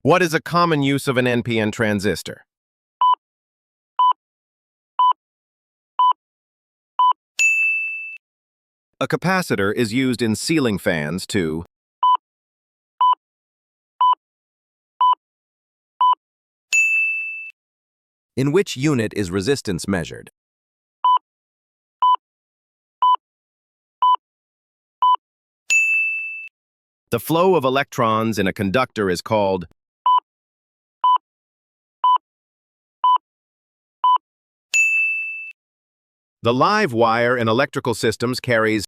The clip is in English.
What is a common use of an NPN transistor? A capacitor is used in ceiling fans to. In which unit is resistance measured? The flow of electrons in a conductor is called. The live wire in electrical systems carries.